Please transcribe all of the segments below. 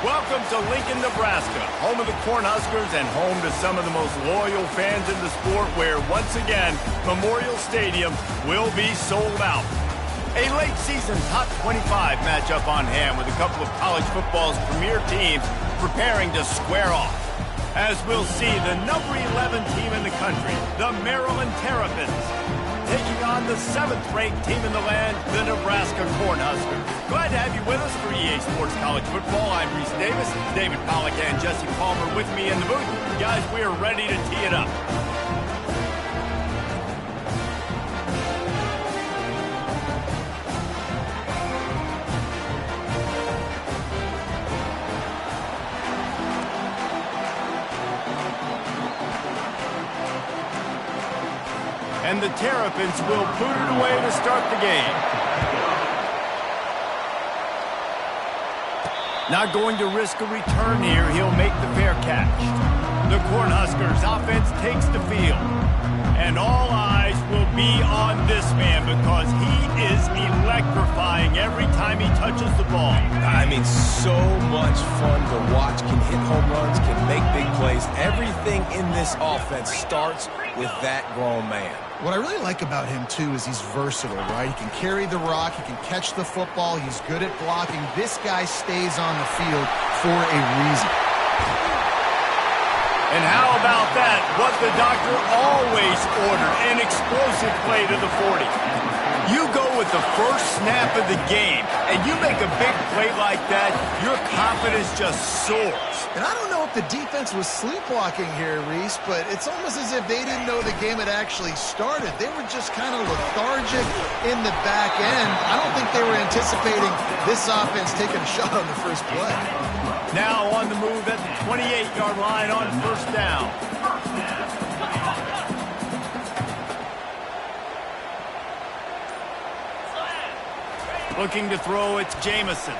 Welcome to Lincoln, Nebraska, home of the Cornhuskers and home to some of the most loyal fans in the sport, where, once again, Memorial Stadium will be sold out. A late-season top 25 matchup on hand with a couple of college football's premier teams preparing to square off. As we'll see, the number 11 team in the country, the Maryland Terrapins, taking on the 7th-ranked team in the land, the Nebraska Cornhuskers. Glad to have you with us for EA Sports College Football. I'm Reese Davis, David Pollack and Jesse Palmer with me in the booth. Guys, we are ready to tee it up. And the Terrapins will boot it away to start the game. Not going to risk a return here. He'll make the fair catch. The Cornhuskers offense takes the field. And all eyes will be on this man because he is electrifying every time he touches the ball. I mean, so much fun to watch. Can hit home runs, can make big plays. Everything in this offense starts with that grown man. What I really like about him, too, is he's versatile, right? He can carry the rock, he can catch the football, he's good at blocking. This guy stays on the field for a reason. And how about that? What the doctor always ordered, an explosive play to the 40. You go with the first snap of the game, and you make a big play like that, your confidence just soars. And I don't know if the defense was sleepwalking here, Reese, but it's almost as if they didn't know the game had actually started. They were just kind of lethargic in the back end. I don't think they were anticipating this offense taking a shot on the first play. Now on the move at the 28-yard line on first down. Looking to throw, it's Jamison.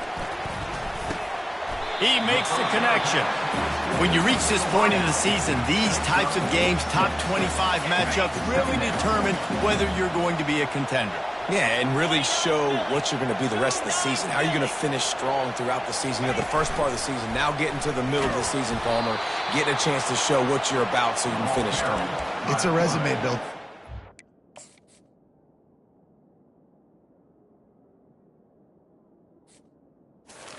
He makes the connection. When you reach this point in the season, these types of games, top 25 matchups, really determine whether you're going to be a contender. Yeah, and really show what you're going to be the rest of the season. How are you going to finish strong throughout the season? You know, the first part of the season, now getting to the middle of the season, Palmer, getting a chance to show what you're about so you can finish strong. It's a resume, Bill.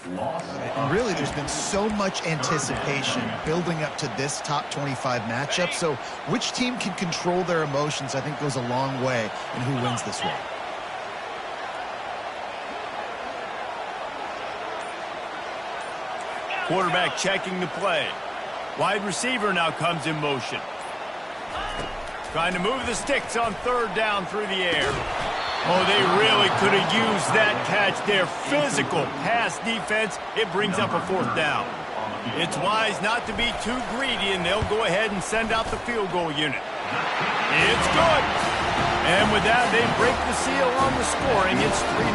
And really, there's been so much anticipation building up to this top 25 matchup. So which team can control their emotions, I think, goes a long way in who wins this one. Quarterback checking the play. Wide receiver now comes in motion. Trying to move the sticks on third down through the air. Oh, they really could have used that catch there. Physical pass defense. It brings up a fourth down. It's wise not to be too greedy, and they'll go ahead and send out the field goal unit. It's good. And with that, they break the seal on the scoring. It's 3-0.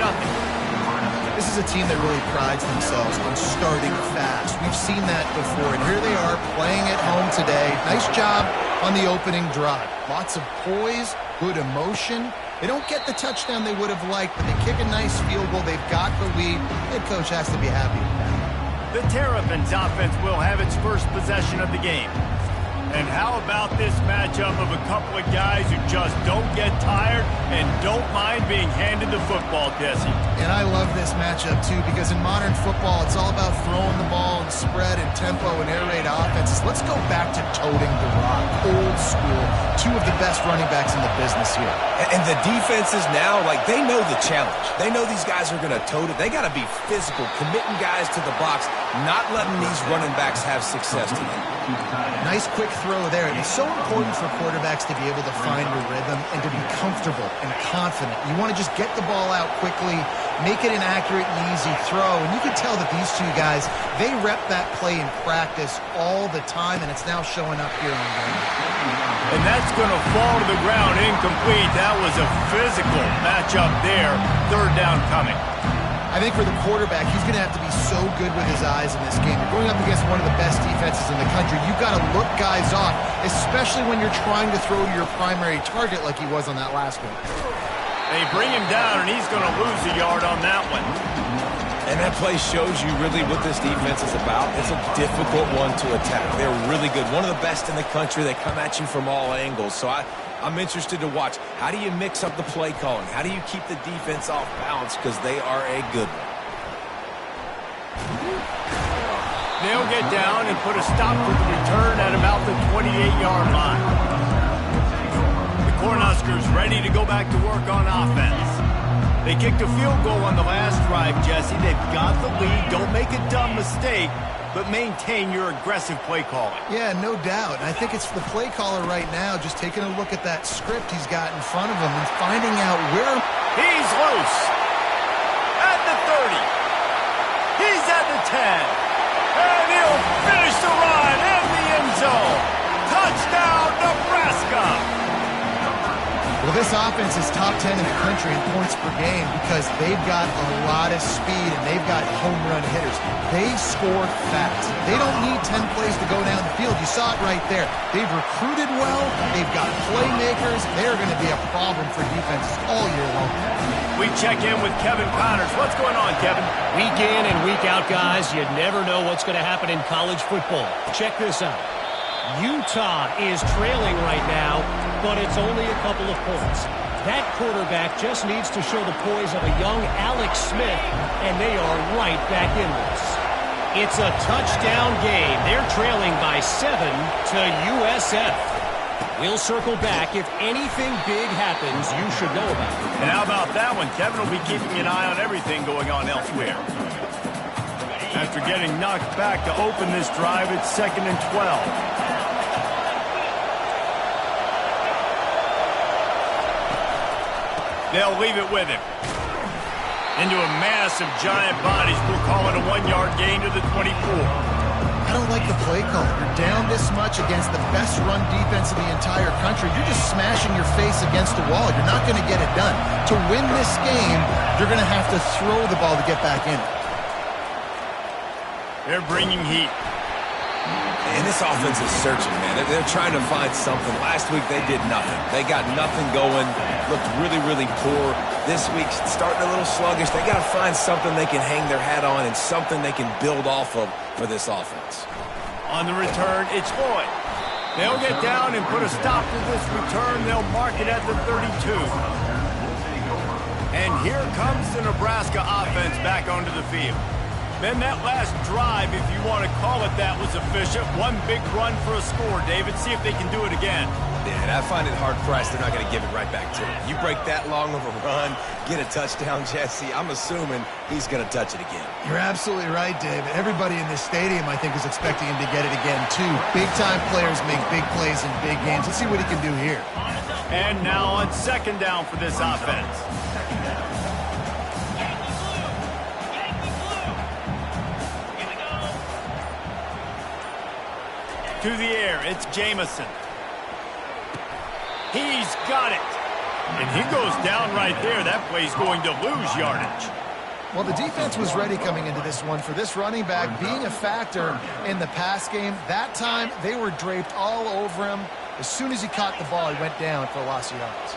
This is a team that really prides themselves on starting fast. We've seen that before, and here they are playing at home today. Nice job on the opening drive. Lots of poise, good emotion. They don't get the touchdown they would have liked, but they kick a nice field goal. They've got the lead. Head coach has to be happy with that. The Terrapins offense will have its first possession of the game. And how about this matchup of a couple of guys who just don't get tired and don't mind being handed the football, Jesse? And I love this matchup, too, because in modern football, it's all about throwing the ball and spread and tempo and air raid offenses. Let's go back to toting the rock, old school. Two of the best running backs in the business here. And the defenses now, like, they know the challenge. They know these guys are going to tote it. They got to be physical, committing guys to the box, not letting these running backs have success today. Nice quick throw there. And it's so important for quarterbacks to be able to find a rhythm and to be comfortable and confident. You want to just get the ball out quickly, make it an accurate and easy throw. And you can tell that these two guys, they rep that play in practice all the time, and it's now showing up here on game. And that's going to fall to the ground incomplete. That was a physical matchup there. Third down coming. I think for the quarterback, he's going to have to be so good with his eyes in this game. You're going up against one of the best defenses in the country. You've got to look guys off, especially when you're trying to throw to your primary target like he was on that last one. They bring him down, and he's going to lose a yard on that one. And that play shows you really what this defense is about. It's a difficult one to attack. They're really good. One of the best in the country. They come at you from all angles. So I'm interested to watch. How do you mix up the play calling? How do you keep the defense off balance? Because they are a good one. They'll get down and put a stop to the return at about the 28-yard line. The Cornhuskers ready to go back to work on offense. They kicked a field goal on the last drive, Jesse. They've got the lead. Don't make a dumb mistake, but maintain your aggressive play calling. Yeah, no doubt. I think it's the play caller right now just taking a look at that script he's got in front of him and finding out where... He's loose. At the 30. He's at the 10. And he'll finish the run in the end zone. Touchdown, Nebraska. Well, this offense is top 10 in the country in points per game because they've got a lot of speed and they've got home run hitters. They score fast. They don't need 10 plays to go down the field. You saw it right there. They've recruited well. They've got playmakers. They're going to be a problem for defenses all year long. We check in with Kevin Connors. What's going on, Kevin? Week in and week out, guys, you never know what's going to happen in college football. Check this out. Utah is trailing right now, but it's only a couple of points. That quarterback just needs to show the poise of a young Alex Smith, and they are right back in this. It's a touchdown game. They're trailing by 7 to USF. We'll circle back. If anything big happens, you should know about it. And how about that one? Kevin will be keeping an eye on everything going on elsewhere. After getting knocked back to open this drive, it's 2nd and 12. They'll leave it with him. Into a mass of giant bodies. We'll call it a 1-yard gain to the 24. I don't like the play call. You're down this much against the best run defense in the entire country. You're just smashing your face against the wall. You're not going to get it done. To win this game, you're going to have to throw the ball to get back in. They're bringing heat. And this offense is searching, man. They're trying to find something. Last week, they did nothing. They got nothing going. Looked really, really poor. This week, starting a little sluggish. They got to find something they can hang their hat on and something they can build off of for this offense. On the return, it's Lloyd. They'll get down and put a stop to this return. They'll mark it at the 32. And here comes the Nebraska offense back onto the field. Then that last drive, if you want to call it that, was efficient. One big run for a score, David. See if they can do it again. Yeah, and I find it hard-pressed they're not going to give it right back to him. You break that long of a run, get a touchdown, Jesse, I'm assuming he's going to touch it again. You're absolutely right, David. Everybody in this stadium, I think, is expecting him to get it again, too. Big-time players make big plays in big games. Let's see what he can do here. And now on 2nd down for this offense. To the air, it's Jamison. He's got it. And he goes down right there. That play's going to lose yardage. Well, the defense was ready coming into this one for this running back being a factor in the pass game. That time, they were draped all over him. As soon as he caught the ball, he went down for a loss of yards.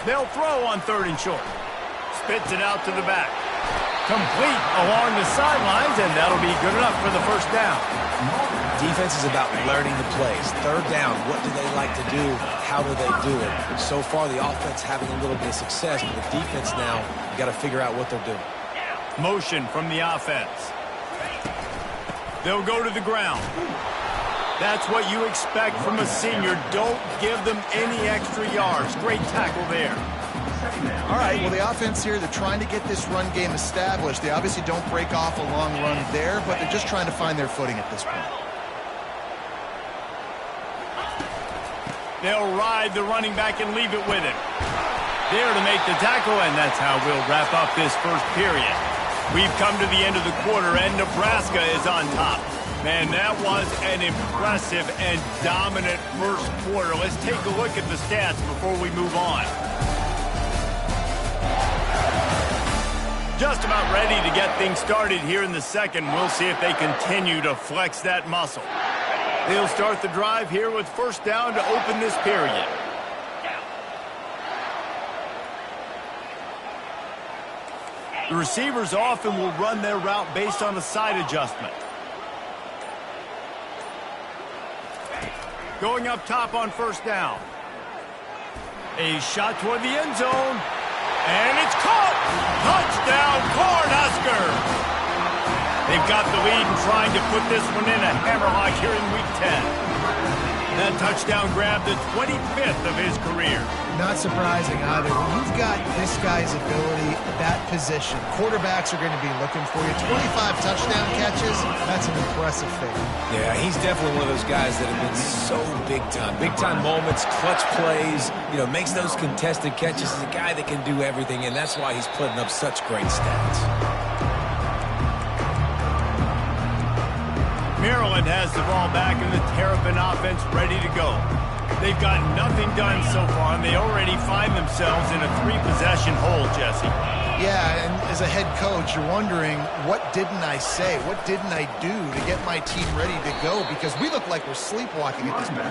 They'll throw on 3rd and short. Spits it out to the back. Complete along the sidelines, and that'll be good enough for the 1st down. Defense is about learning the plays. 3rd down, what do they like to do? How do they do it? So far, the offense having a little bit of success, but the defense now, you got to figure out what they're doing. Motion from the offense. They'll go to the ground. That's what you expect from a senior. Don't give them any extra yards. Great tackle there. All right, well, the offense here, they're trying to get this run game established. They obviously don't break off a long run there, but they're just trying to find their footing at this point. They'll ride the running back and leave it with him. There to make the tackle, and that's how we'll wrap up this 1st period. We've come to the end of the quarter, and Nebraska is on top. Man, that was an impressive and dominant 1st quarter. Let's take a look at the stats before we move on. Just about ready to get things started here in the 2nd. We'll see if they continue to flex that muscle. They'll start the drive here with 1st down to open this period. The receivers often will run their route based on a side adjustment. Going up top on first down. A shot toward the end zone. And it's caught! Touchdown, Cornhuskers! They've got the lead and trying to put this one in a hammerlock here in Week 10. That touchdown grabbed the 25th of his career. Not surprising either. When you've got this guy's ability, that position, quarterbacks are going to be looking for you. 25 touchdown catches, that's an impressive thing. Yeah, he's definitely one of those guys that have been so big time. Big time moments, clutch plays, makes those contested catches. He's a guy that can do everything, and that's why he's putting up such great stats. Maryland has the ball back in the Terrapin offense ready to go. They've got nothing done so far, and they already find themselves in a 3-possession hole, Jesse. Yeah, and as a head coach, you're wondering, what didn't I say? What didn't I do to get my team ready to go? Because we look like we're sleepwalking at this point.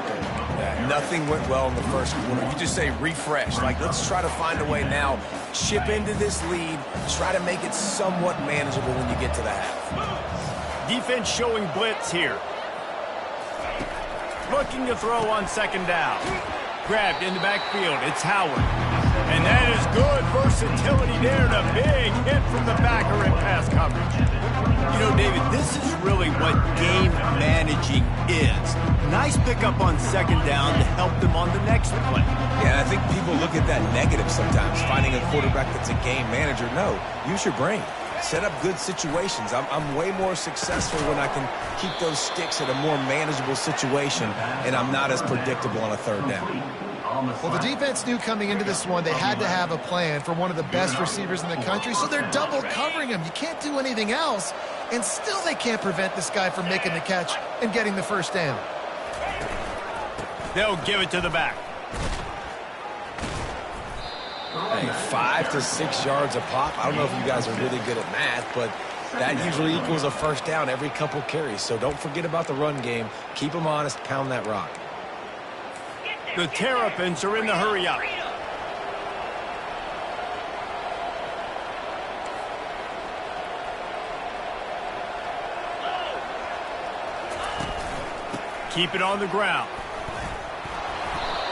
Yeah, nothing went well in the first quarter. You just say refresh. Let's try to find a way now. Chip into this lead. Try to make it somewhat manageable when you get to the half. Defense showing blitz here. Looking to throw on second down. Grabbed in the backfield. It's Howard. And that is good versatility there and a big hit from the backer in pass coverage. David, this is really what game managing is. Nice pickup on second down to help them on the next play. Yeah, I think people look at that negative sometimes, finding a quarterback that's a game manager. No, use your brain. Set up good situations. I'm way more successful when I can keep those sticks at a more manageable situation, and I'm not as predictable on a third down. Well, the defense knew coming into this one they had to have a plan for one of the best receivers in the country, so they're double covering him. You can't do anything else, and still they can't prevent this guy from making the catch and getting the first down. They'll give it to the back. Hey, 5 to 6 yards a pop. I don't know if you guys are really good at math, but that usually equals a first down every couple carries. So don't forget about the run game. Keep them honest. Pound that rock. The Terrapins are in the hurry-up. Keep it on the ground.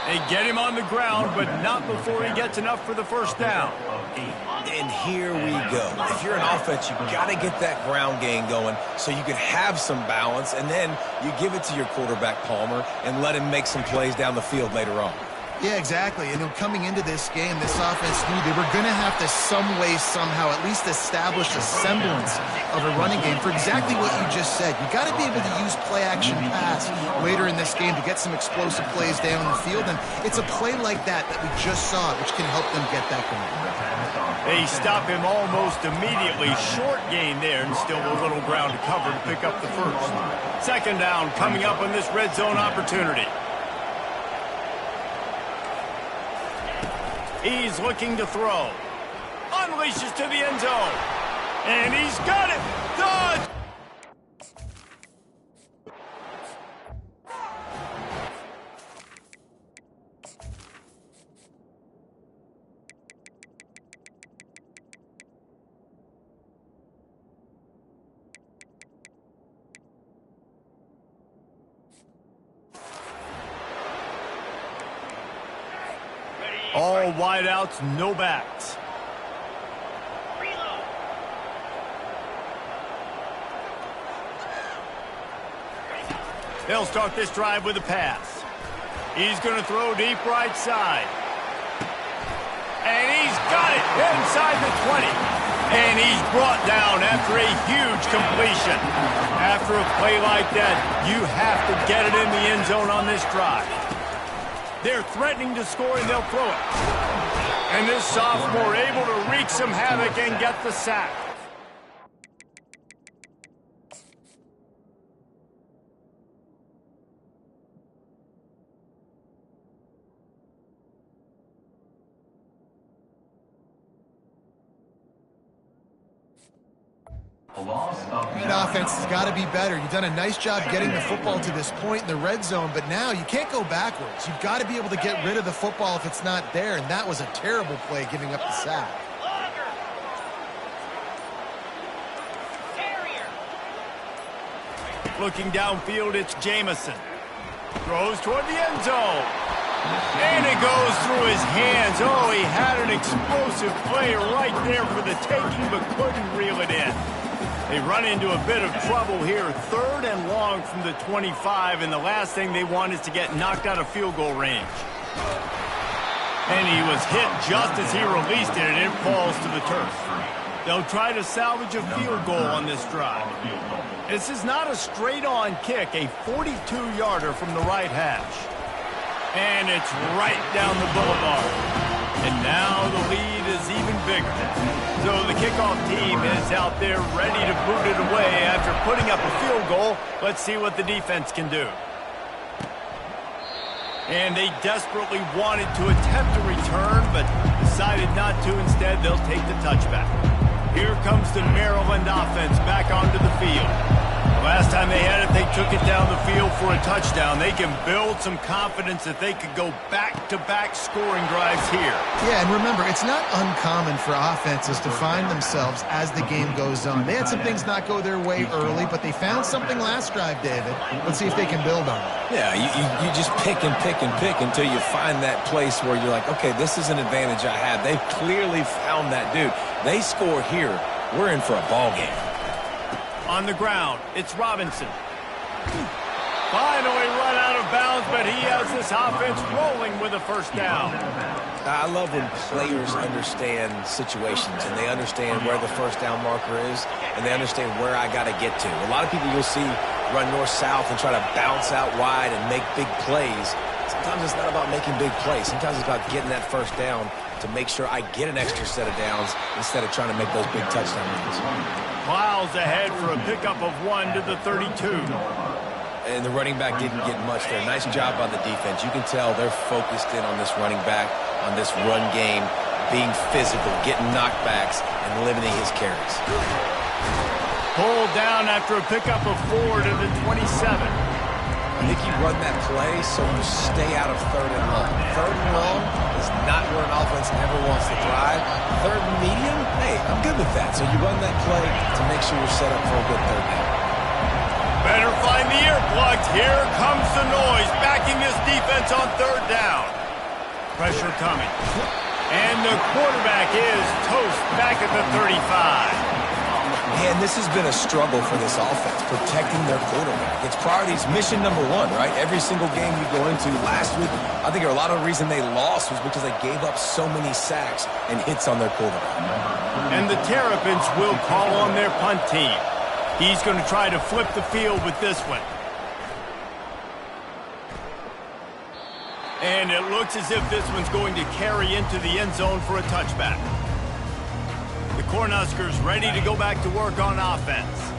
They get him on the ground, but not before he gets enough for the first down. And here we go. If you're an offense, you've got to get that ground game going so you can have some balance, and then you give it to your quarterback, Palmer, and let him make some plays down the field later on. Yeah, exactly. And coming into this game, this offense knew they were going to have to some way, somehow, at least establish a semblance of a running game for exactly what you just said. You got to be able to use play-action pass later in this game to get some explosive plays down the field. And it's a play like that we just saw, which can help them get that going. They stop him almost immediately. Short gain there, and still a little ground to cover to pick up the first. Second down coming up on this red zone opportunity. He's looking to throw. Unleashes to the end zone. And he's got it. Dodge! All wideouts, no backs. They'll start this drive with a pass. He's going to throw deep right side. And he's got it inside the 20. And he's brought down after a huge completion. After a play like that, you have to get it in the end zone on this drive. They're threatening to score, and they'll throw it. And this sophomore able to wreak some havoc and get the sack. That offense has got to be better. You've done a nice job getting the football to this point in the red zone, but now you can't go backwards. You've got to be able to get rid of the football if it's not there, and that was a terrible play giving up the sack. Looking downfield, it's Jamison. Throws toward the end zone. And it goes through his hands. Oh, he had an explosive play right there for the taking, but couldn't reel it in. They run into a bit of trouble here. 3rd and long from the 25, and the last thing they want is to get knocked out of field goal range. And he was hit just as he released it, and it falls to the turf. They'll try to salvage a field goal on this drive. This is not a straight-on kick, a 42-yarder from the right hash. And it's right down the boulevard. And now the lead is even bigger. So the kickoff team is out there ready to boot it away after putting up a field goal. Let's see what the defense can do. And they desperately wanted to attempt a return, but decided not to. Instead, they'll take the touchback. Here comes the Maryland offense back onto the field. Last time they had it, they took it down the field for a touchdown. They can build some confidence that they could go back-to-back scoring drives here. Yeah, and remember, it's not uncommon for offenses to find themselves as the game goes on. They had some things not go their way early, but they found something last drive, David. Let's see if they can build on it. Yeah, you just pick and pick and pick until you find that place where you're like, okay, this is an advantage I have. They've clearly found that dude. They score here, we're in for a ball game. On the ground, it's Robinson. Finally run out of bounds, but he has this offense rolling with a first down. I love when players understand situations and they understand where the first down marker is and they understand where I got to get to. A lot of people you'll see run north-south and try to bounce out wide and make big plays. Sometimes it's not about making big plays. Sometimes it's about getting that first down to make sure I get an extra set of downs instead of trying to make those big touchdown runs. Plows ahead for a pickup of 1 to the 32. And the running back didn't get much there. Nice job by the defense. You can tell they're focused in on this running back, on this run game, being physical, getting knockbacks, and limiting his carries. Pulled down after a pickup of 4 to the 27. I think you run that play so you stay out of 3rd and long. 3rd and long is not where an offense ever wants to drive. 3rd and medium, hey, I'm good with that. So you run that play to make sure you're set up for a good 3rd down. Better find the earplugs. Here comes the noise, backing this defense on 3rd down. Pressure coming. And the quarterback is toast back at the 35. Man, this has been a struggle for this offense, protecting their quarterback. It's priorities, mission number 1, right? Every single game you go into. Last week, I think a lot of the reason they lost was because they gave up so many sacks and hits on their quarterback. And the Terrapins will call on their punt team. He's going to try to flip the field with this one. And it looks as if this one's going to carry into the end zone for a touchback. The Cornhuskers ready to go back to work on offense.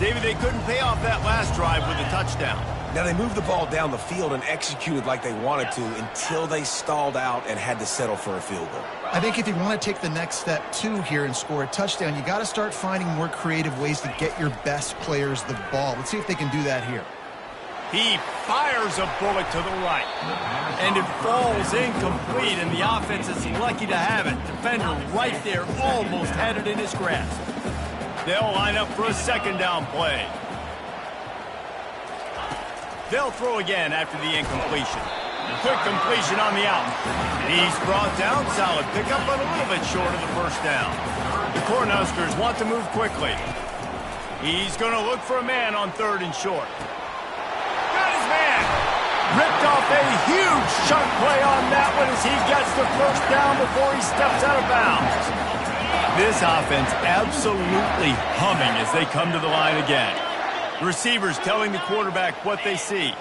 David, they couldn't pay off that last drive with a touchdown. Now, they moved the ball down the field and executed like they wanted to until they stalled out and had to settle for a field goal. I think if you want to take the next step, too, here and score a touchdown, you got to start finding more creative ways to get your best players the ball. Let's see if they can do that here. He fires a bullet to the right. And it falls incomplete, and the offense is lucky to have it. Defender right there almost had it in his grasp. They'll line up for a 2nd down play. They'll throw again after the incompletion. Quick completion on the out. He's brought down. Solid pickup, but a little bit short of the first down. The Cornhuskers want to move quickly. He's going to look for a man on 3rd and short. Got his man. Ripped off a huge chunk play on that one as he gets the first down before he steps out of bounds. This offense absolutely humming as they come to the line again. The receivers telling the quarterback what they see.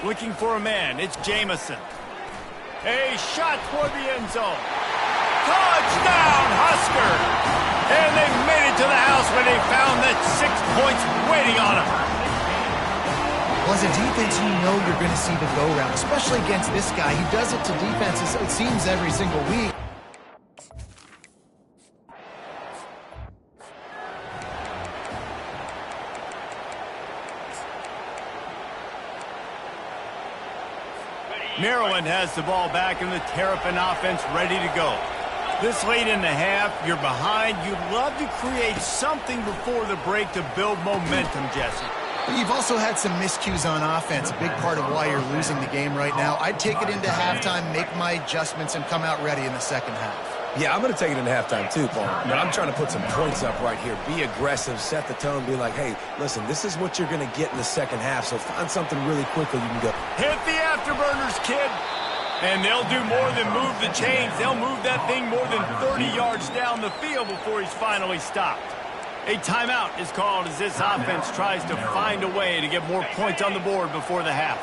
Looking for a man, it's Jamison. A shot toward the end zone. Touchdown, Husker! And they made it to the house when they found that 6 points waiting on them. Well, as a defense, you know you're going to see the go-round, especially against this guy. He does it to defenses, it seems, every single week. Maryland has the ball back and the Terrapin offense ready to go. This late in the half, you're behind. You'd love to create something before the break to build momentum, Jesse. But you've also had some miscues on offense, a big part of why you're losing the game right now. I'd take it into halftime, make my adjustments, and come out ready in the second half. Yeah, I'm going to take it into halftime too, Paul. But I'm trying to put some points up right here. Be aggressive, set the tone, be like, hey, listen, this is what you're going to get in the second half, so find something really quickly you can go. Hit the afterburners, kid. And they'll do more than move the chains. They'll move that thing more than 30 yards down the field before he's finally stopped. A timeout is called as this offense tries to find a way to get more points on the board before the half.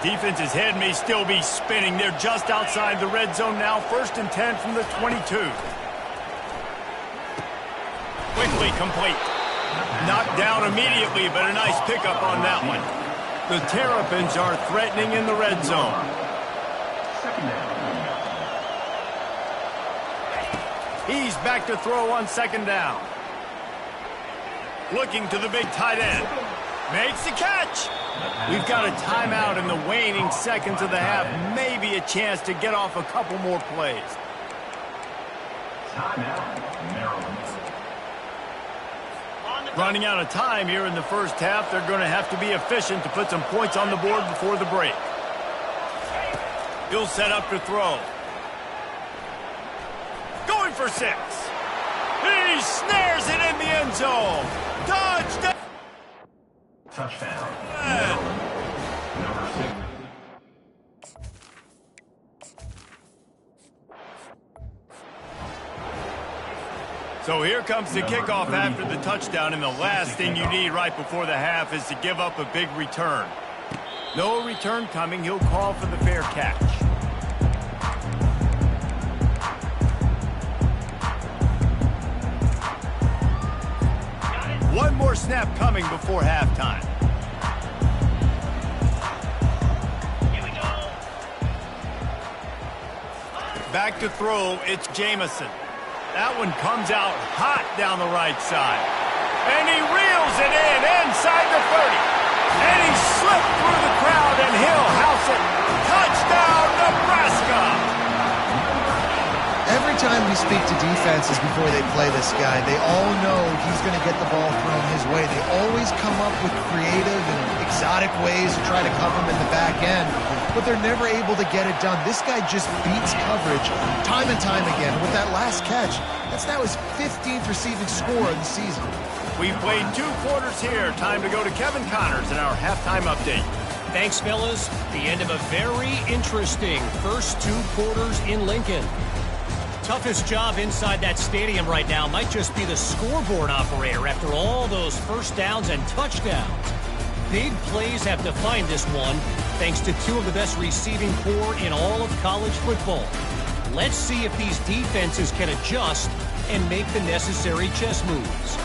The defense's head may still be spinning. They're just outside the red zone now. 1st and 10 from the 22. Quickly complete. Knocked down immediately, but a nice pickup on that one. The Terrapins are threatening in the red zone. He's back to throw on 2nd down. Looking to the big tight end. Makes the catch. We've got a timeout in the waning seconds of the half. Maybe a chance to get off a couple more plays. Running out of time here in the first half. They're going to have to be efficient to put some points on the board before the break. He'll set up to throw. Going for 6. He snares it in the end zone. Touchdown. Number 6. So here comes the kickoff after the touchdown, and the last thing you need right before the half is to give up a big return. No return coming. He'll call for the fair catch. One more snap coming before halftime. Here we go. Back to throw, it's Jamison. That one comes out hot down the right side. And he reels it in inside the 30. And he slipped through the crowd, and he'll house it. Touchdown, Nebraska! Every time we speak to defenses before they play this guy, they all know he's going to get the ball thrown his way. They always come up with creative and exotic ways to try to cover him in the back end, but they're never able to get it done. This guy just beats coverage time and time again. With that last catch, that's now his 15th receiving score of the season. We've played 2 quarters here. Time to go to Kevin Connors in our halftime update. Thanks, fellas. The end of a very interesting first 2 quarters in Lincoln. Toughest job inside that stadium right now might just be the scoreboard operator after all those first downs and touchdowns. Big plays have defined this one, thanks to 2 of the best receiving corps in all of college football. Let's see if these defenses can adjust and make the necessary chess moves.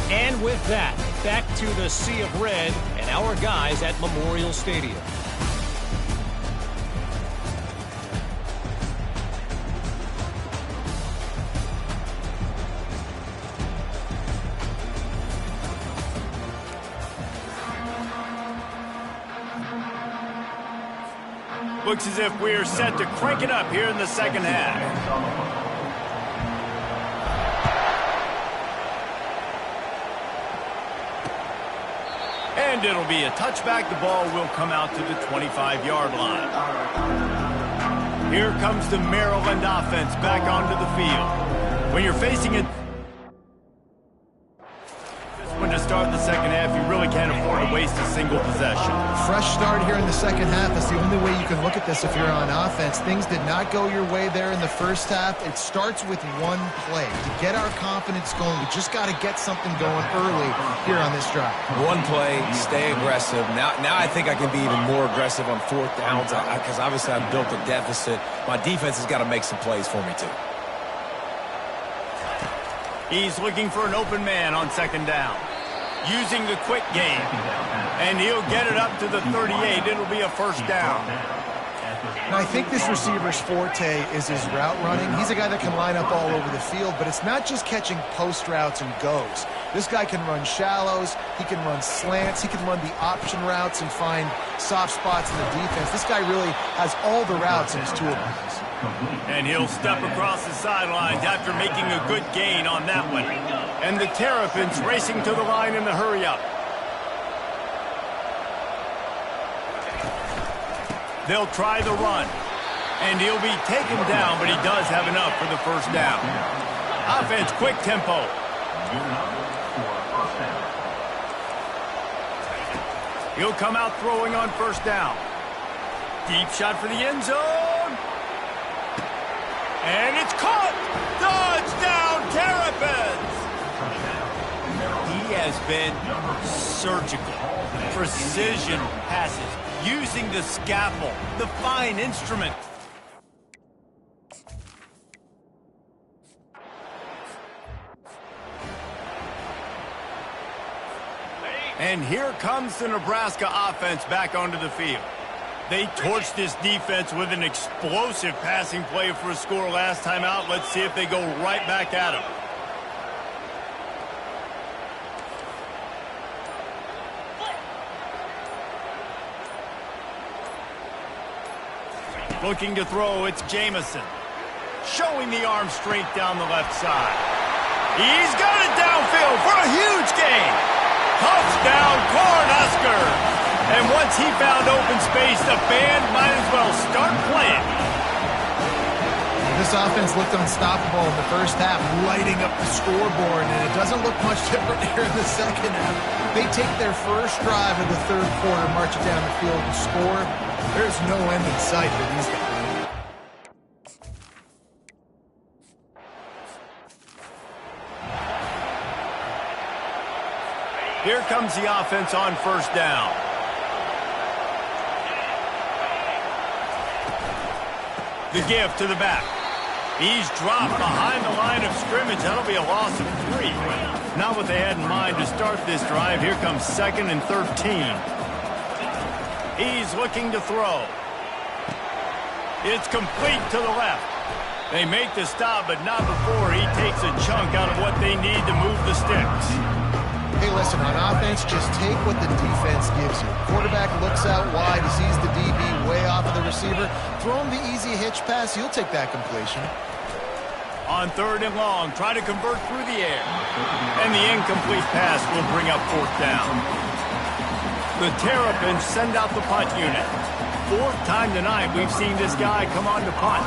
And with that, back to the Sea of Red and our guys at Memorial Stadium. Looks as if we're set to crank it up here in the second half. And it'll be a touchback. The ball will come out to the 25-yard line. Here comes the Maryland offense back onto the field. When you're facing it, when to start the second half, you really can't afford to waste a single possession. Fresh start here in the second half. That's the only way you can look at this if you're on offense. Things did not go your way there in the first half. It starts with one play. To get our confidence going, we just got to get something going early here on this drive. One play, stay aggressive. Now I think I can be even more aggressive on 4th downs because obviously I've built a deficit. My defense has got to make some plays for me too. He's looking for an open man on 2nd down. Using the quick game. And he'll get it up to the 38. It'll be a 1st down. Now, I think this receiver's forte is his route running. He's a guy that can line up all over the field, but it's not just catching post routes and goes. This guy can run shallows, he can run slants, he can run the option routes and find soft spots in the defense. This guy really has all the routes in his toolbox. And he'll step across the sidelines after making a good gain on that one. And the Terrapins racing to the line in the hurry-up. They'll try the run. And he'll be taken down, but he does have enough for the first down. Offense, quick tempo. He'll come out throwing on first down. Deep shot for the end zone. And it's caught. Touchdown, Terrapins. He has been surgical. Precision passes. Using the scalpel, the fine instrument. And here comes the Nebraska offense back onto the field. They torched this defense with an explosive passing play for a score last time out. Let's see if they go right back at him. Looking to throw, it's Jamison. Showing the arm strength down the left side. He's got it downfield for a huge gain. Touchdown, Cornhuskers. And once he found open space, the band might as well start playing. This offense looked unstoppable in the first half, lighting up the scoreboard, and it doesn't look much different here in the second half. They take their first drive of the third quarter, march it down the field and score. There's no end in sight for these guys. Here comes the offense on first down. The give to the back. He's dropped behind the line of scrimmage. That'll be a loss of 3. Not what they had in mind to start this drive. Here comes 2nd and 13. He's looking to throw. It's complete to the left. They make the stop, but not before he takes a chunk out of what they need to move the sticks. Hey, listen, on offense, just take what the defense gives you. Quarterback looks out wide, he sees the DB way off of the receiver. Throw him the easy hitch pass, he'll take that completion. On 3rd and long, try to convert through the air. And the incomplete pass will bring up 4th down. The Terrapins send out the punt unit. 4th time tonight we've seen this guy come on to punt.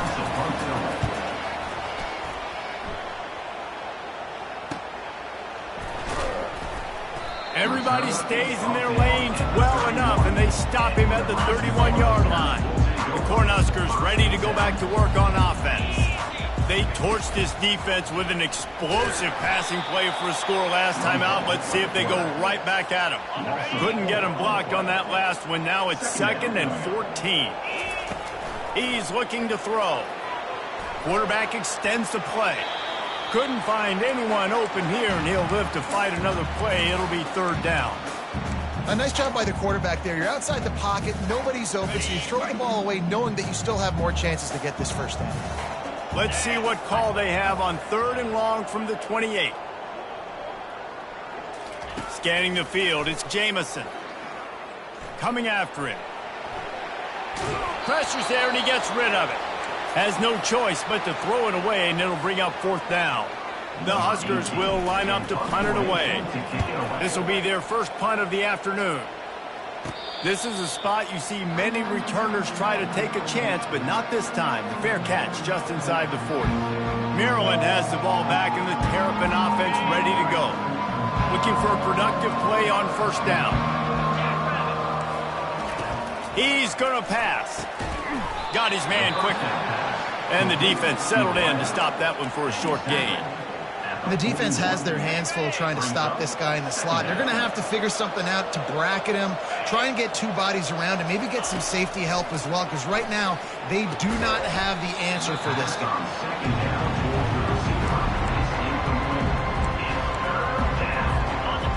Everybody stays in their lanes well enough, and they stop him at the 31-yard line. The Cornhuskers ready to go back to work on offense. They torched this defense with an explosive passing play for a score last time out. Let's see if they go right back at him. Couldn't get him blocked on that last one. Now it's 2nd and 14. He's looking to throw. Quarterback extends the play. Couldn't find anyone open here, and he'll live to fight another play. It'll be 3rd down. A nice job by the quarterback there. You're outside the pocket, nobody's open, so you throw the ball away knowing that you still have more chances to get this first down. Let's see what call they have on 3rd and long from the 28. Scanning the field, it's Jamison. Coming after him. Pressure's there, and he gets rid of it. Has no choice but to throw it away, and it'll bring up 4th down. The Huskers will line up to punt it away. This will be their first punt of the afternoon. This is a spot you see many returners try to take a chance, but not this time. The fair catch just inside the 40. Maryland has the ball back, and the Terrapin offense ready to go. Looking for a productive play on first down. He's going to pass. Got his man quickly. And the defense settled in to stop that one for a short gain. The defense has their hands full trying to stop this guy in the slot. They're going to have to figure something out to bracket him, try and get 2 bodies around him, maybe get some safety help as well, because right now they do not have the answer for this guy.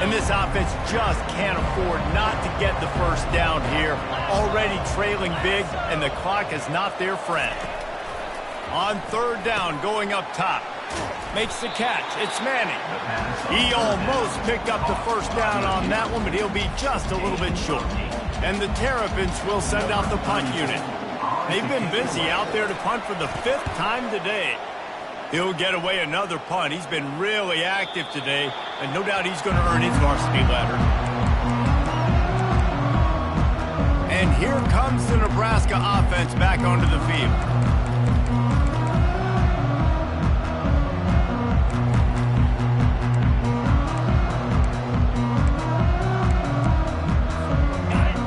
And this offense just can't afford not to get the first down here. Already trailing big, and the clock is not their friend. On 3rd down, going up top. Makes the catch. It's Manning. He almost picked up the first down on that one, but he'll be just a little bit short. And the Terrapins will send out the punt unit. They've been busy out there to punt for the 5th time today. He'll get away another punt. He's been really active today, and no doubt he's going to earn his varsity letter. And here comes the Nebraska offense back onto the field.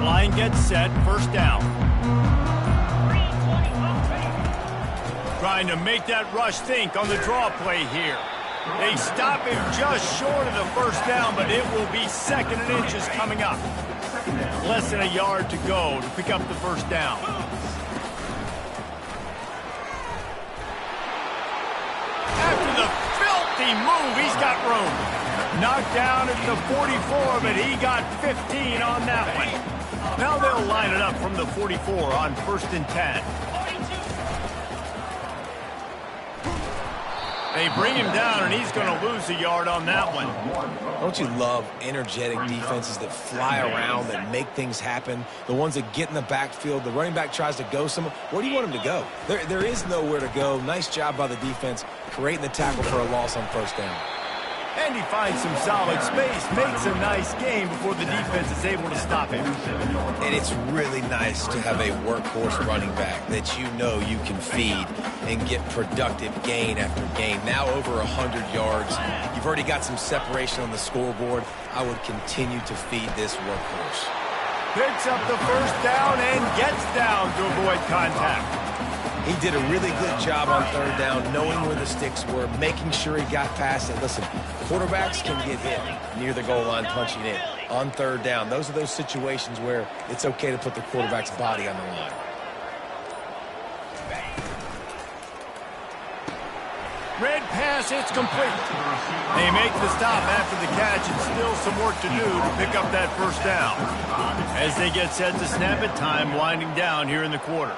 Line gets set, first down. Trying to make that rush think on the draw play here. They stop him just short of the first down, but it will be 2nd and inches coming up. Less than a yard to go to pick up the first down. After the filthy move, he's got room. Knocked down at the 44, but he got 15 on that one. Now they'll line it up from the 44 on 1st and 10. They bring him down, and he's going to lose a yard on that one. Don't you love energetic defenses that fly around, that make things happen? The ones that get in the backfield, the running back tries to go somewhere. Where do you want him to go? There is nowhere to go. Nice job by the defense, creating the tackle for a loss on first down. And he finds some solid space, makes a nice game before the defense is able to stop him. And it's really nice to have a workhorse running back that you know you can feed and get productive gain after gain. Now over 100 yards. You've already got some separation on the scoreboard. I would continue to feed this workhorse. Picks up the first down and gets down to avoid contact. He did a really good job on 3rd down, knowing where the sticks were, making sure he got past it. Listen, quarterbacks can get hit near the goal line punching in. On 3rd down, those are those situations where it's okay to put the quarterback's body on the line. Red pass, it's complete. They make the stop after the catch, and still some work to do to pick up that first down. As they get set to snap it, time winding down here in the quarter.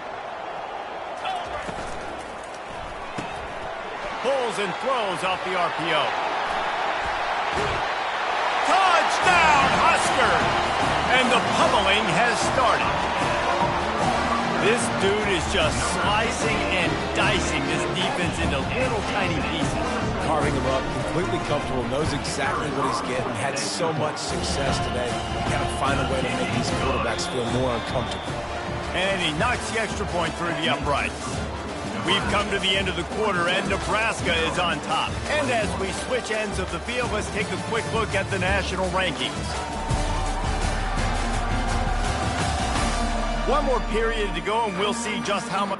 Pulls and throws off the RPO. Touchdown, Huskers! And the pummeling has started. This dude is just slicing and dicing this defense into little tiny pieces. Carving him up, completely comfortable, knows exactly what he's getting, had so much success today. You got to find a way to make these quarterbacks feel more uncomfortable. And he knocks the extra point through the uprights. We've come to the end of the quarter, and Nebraska is on top. And as we switch ends of the field, let's take a quick look at the national rankings. One more period to go, and we'll see just how much.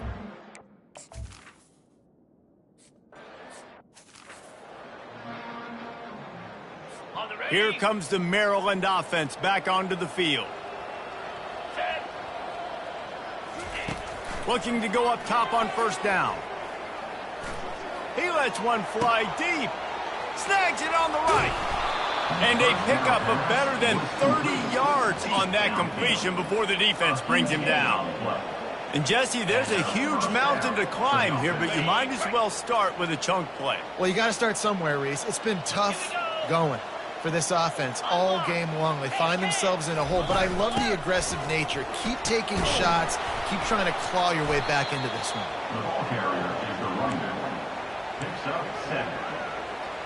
Here comes the Maryland offense back onto the field. Looking to go up top on first down. He lets one fly deep. Snags it on the right. And a pickup of better than 30 yards on that completion before the defense brings him down. And Jesse, there's a huge mountain to climb here, but you might as well start with a chunk play. Well, you got to start somewhere, Reese. It's been tough going for this offense all game long. They find themselves in a hole, but I love the aggressive nature. Keep taking shots. Keep trying to claw your way back into this one. The ball carrier is the running back. Picks up 7.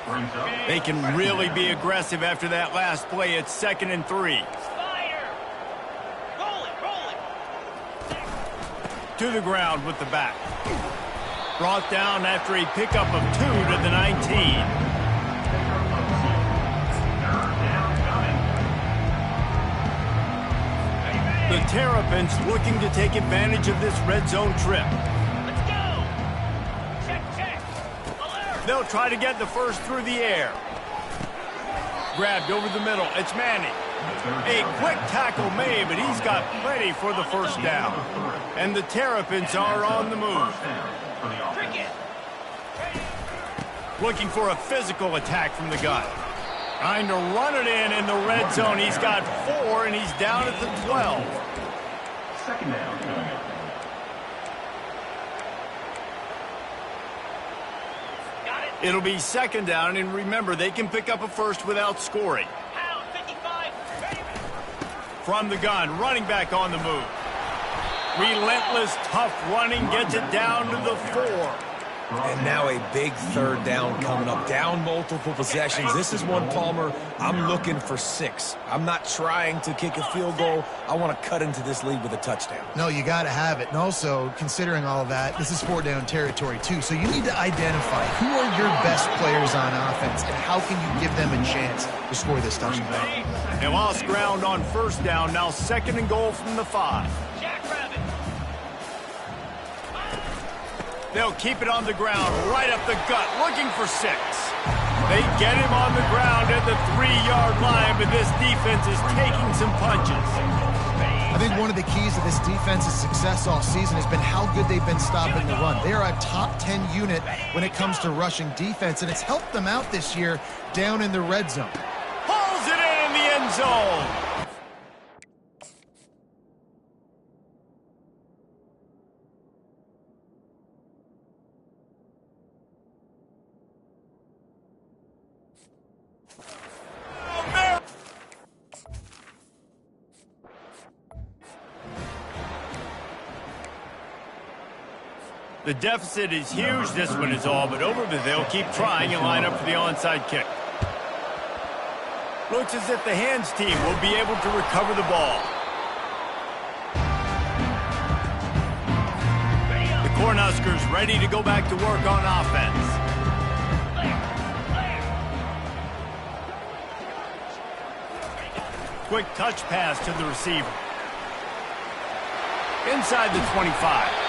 Brings up. They can really be aggressive after that last play. It's 2nd and 3. To the ground with the back. Brought down after a pickup of 2 to the 19. The Terrapins looking to take advantage of this red zone trip. Let's go! Check. They'll try to get the first through the air. Grabbed over the middle. It's Manning. A quick tackle made, but he's got plenty for the first down. And the Terrapins are on the move. Looking for a physical attack from the gun. Trying to run it in the red zone. He's got 4, and he's down at the 12. Second down. Got it. It'll be 2nd down, and remember, they can pick up a first without scoring. Pound 55. Ready. From the gun, running back on the move. Relentless, tough running gets it down to the 4. And now a big third down coming up. Down multiple possessions. This is one, Palmer, I'm looking for 6. I'm not trying to kick a field goal. I want to cut into this lead with a touchdown. No, you got to have it. And also, considering all of that, this is 4-down territory too. So you need to identify who are your best players on offense and how can you give them a chance to score this touchdown. They lost ground on first down. Now 2nd and goal from the 5. Jackrabbit. They'll keep it on the ground, right up the gut, looking for 6. They get him on the ground at the 3-yard line, but this defense is taking some punches. I think one of the keys to this defense's success all season has been how good they've been stopping the run. They are a top 10 unit when it comes to rushing defense, and it's helped them out this year down in the red zone. Pulls it in the end zone. The deficit is huge. This one is all but over, but they'll keep trying and line up for the onside kick. Looks as if the hands team will be able to recover the ball. The Cornhuskers ready to go back to work on offense. Quick touch pass to the receiver. Inside the 25.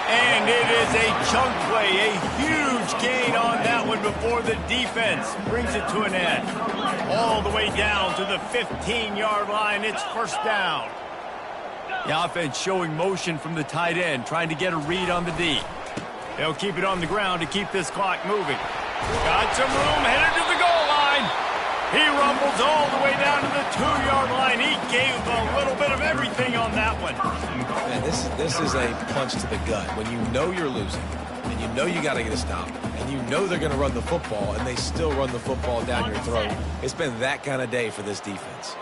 And it is a chunk play, a huge gain on that one before the defense brings it to an end. All the way down to the 15-yard line. It's first down. The offense showing motion from the tight end, trying to get a read on the D. They'll keep it on the ground to keep this clock moving. Got some room, headed to the goal line. He rumbles all the way down to the 2-yard line. He gave a little bit of everything on that one. Man, this is a punch to the gut. When you know you're losing, and you know you got to get a stop, and you know they're going to run the football, and they still run the football down your throat. It's been that kind of day for this defense.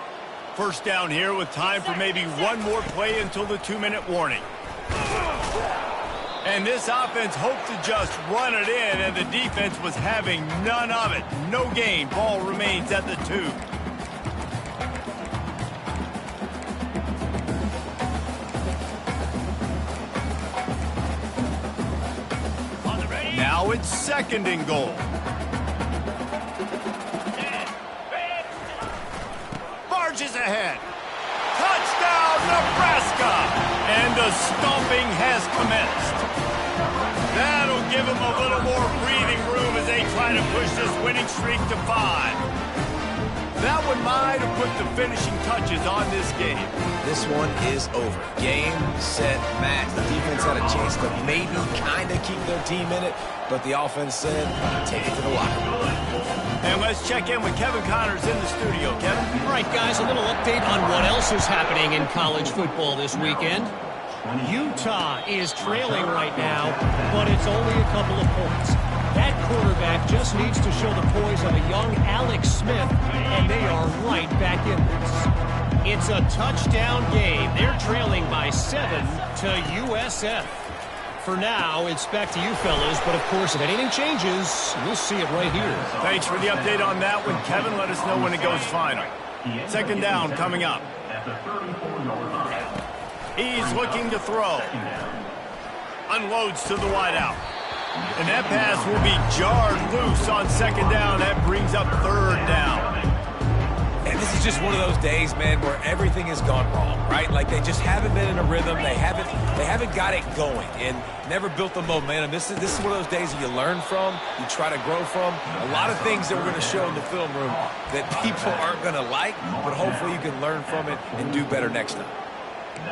First down here with time for maybe one more play until the 2-minute warning. And this offense hoped to just run it in, and the defense was having none of it. No gain. Ball remains at the 2. Now it's 2nd and goal. Barges ahead. Touchdown, Nebraska! And the stomping has commenced. That'll give them a little more breathing room as they try to push this winning streak to 5. That one might have put the finishing touches on this game. This one is over. Game, set, match. The defense had a chance to maybe kind of keep their team in it, but the offense said, take it to the locker room. And let's check in with Kevin Connors in the studio. Kevin? All right, guys, a little update on what else is happening in college football this weekend. Utah is trailing right now, but it's only a couple of points. That quarterback just needs to show the poise of a young Alex Smith, and they are right back in this. It's a touchdown game. They're trailing by 7 to USF. For now, it's back to you fellas, but of course, if anything changes, we'll see it right here. Thanks for the update on that one, Kevin. Let us know when it goes final. 2nd down coming up. He's looking to throw. Unloads to the wideout. And that pass will be jarred loose on 2nd down. That brings up 3rd down. And this is just one of those days, man, where everything has gone wrong, right? Like they just haven't been in a rhythm. They haven't got it going and never built the momentum. This is one of those days that you learn from, you try to grow from. A lot of things that we're going to show in the film room that people aren't going to like, but hopefully you can learn from it and do better next time.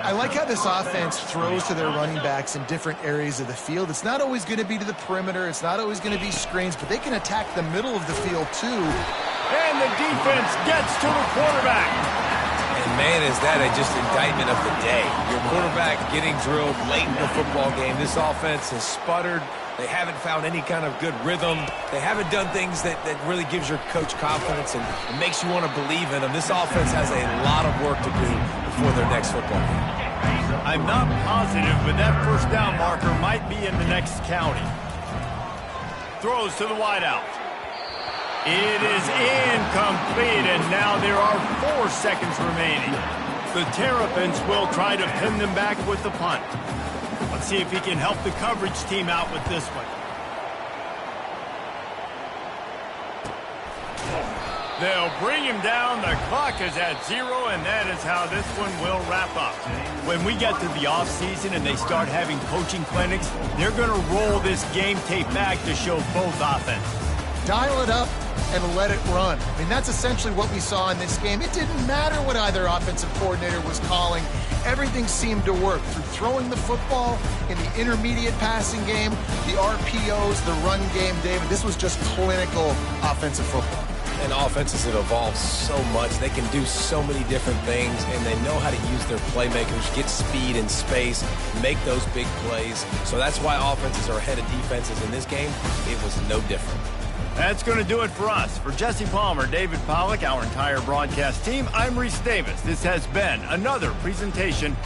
I like how this offense throws to their running backs in different areas of the field. It's not always going to be to the perimeter. It's not always going to be screens, but they can attack the middle of the field too. And the defense gets to the quarterback. And man, is that just indictment of the day. Your quarterback getting drilled late in the football game. This offense has sputtered. They haven't found any kind of good rhythm. They haven't done things that really gives your coach confidence and makes you want to believe in them. This offense has a lot of work to do before their next football game. I'm not positive, but that first down marker might be in the next county. Throws to the wideout. It is incomplete, and now there are 4 seconds remaining. The Terrapins will try to pin them back with the punt. Let's see if he can help the coverage team out with this one. They'll bring him down. The clock is at 0, and that is how this one will wrap up. When we get to the offseason and they start having coaching clinics, they're going to roll this game tape back to show both offenses. Dial it up and let it run. I mean, that's essentially what we saw in this game. It didn't matter what either offensive coordinator was calling. Everything seemed to work through throwing the football in the intermediate passing game, the RPOs, the run game, David. This was just clinical offensive football. And offenses have evolved so much. They can do so many different things, and they know how to use their playmakers, get speed and space, make those big plays. So that's why offenses are ahead of defenses in this game. It was no different. That's going to do it for us. For Jesse Palmer, David Pollack, our entire broadcast team, I'm Reese Davis. This has been another presentation